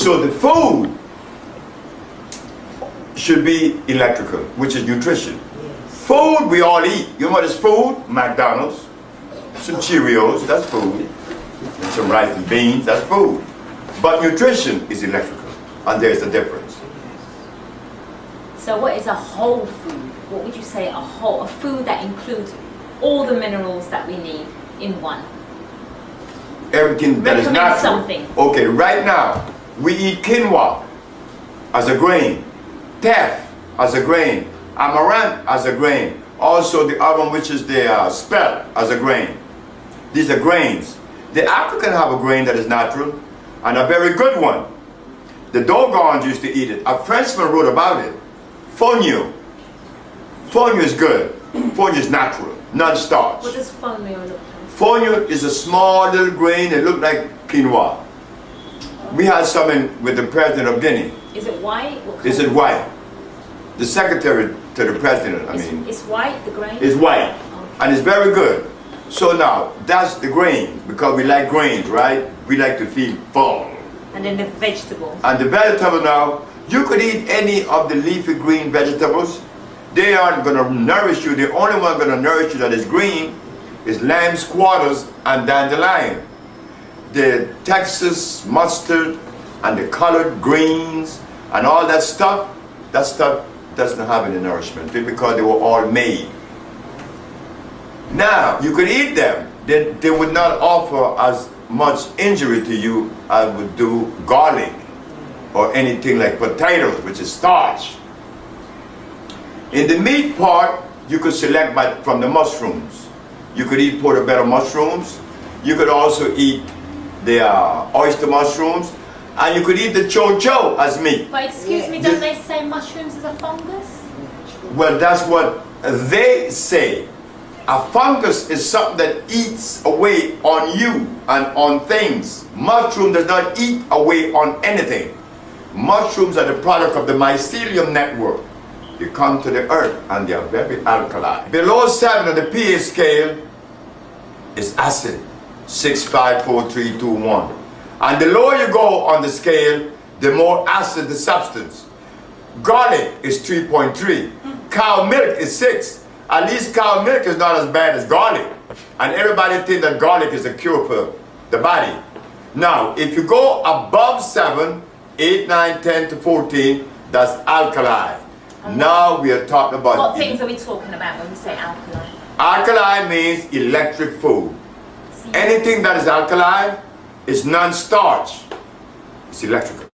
So the food should be electrical, which is nutrition. Food we all eat. You know what is food? McDonald's, some Cheerios, that's food. And some rice and beans, that's food. But nutrition is electrical, and there's a difference. So what is a whole food? What would you say a food that includes all the minerals that we need in one? Everything that is Recommend natural. something. Okay, right now, we eat quinoa as a grain, teff as a grain, amaranth as a grain, also the other one which is the spelt as a grain. These are grains. The African have a grain that is natural and a very good one. The Dogons used to eat it. A Frenchman wrote about it. Fonio. Fonio is good. Fonio is natural, non-starch. What does fonio look like? Fonio is a small little grain that look like quinoa. We had some with the president of Guinea. Is it white? Is it white? The secretary to the president, It's white, the grain? It's white. Okay. And it's very good. So now, that's the grain, because we like grains, right? We like to feel full. And then the vegetables. And the vegetable now, you could eat any of the leafy green vegetables. They aren't going to nourish you. The only one going to nourish you that is green is lamb's quarters and dandelion. The Texas mustard and the colored greens and all that stuff doesn't have any nourishment because they were all made. Now, you could eat them. They would not offer as much injury to you as would do garlic or anything like potatoes, which is starch. In the meat part, you could select from the mushrooms. You could eat portobello mushrooms. You could also eat the oyster mushrooms. And you could eat the chow as meat. But excuse me, don't they say mushrooms is a fungus? Well, that's what they say. A fungus is something that eats away on you and on things. Mushroom does not eat away on anything. Mushrooms are the product of the mycelium network. They come to the earth and they are very alkaline. Below 7 on the pH scale is acid, 6, 5, 4, 3, 2, 1. And the lower you go on the scale, the more acid the substance. Garlic is 3.3. Cow milk is 6. At least cow milk is not as bad as garlic. And everybody thinks that garlic is a cure for the body. Now, if you go above 7, 8, 9, 10 to 14, that's alkali. Now we are talking about... What things are we talking about when we say alkali? Alkali means electric food. Anything that is alkali is non-starch. It's electrical.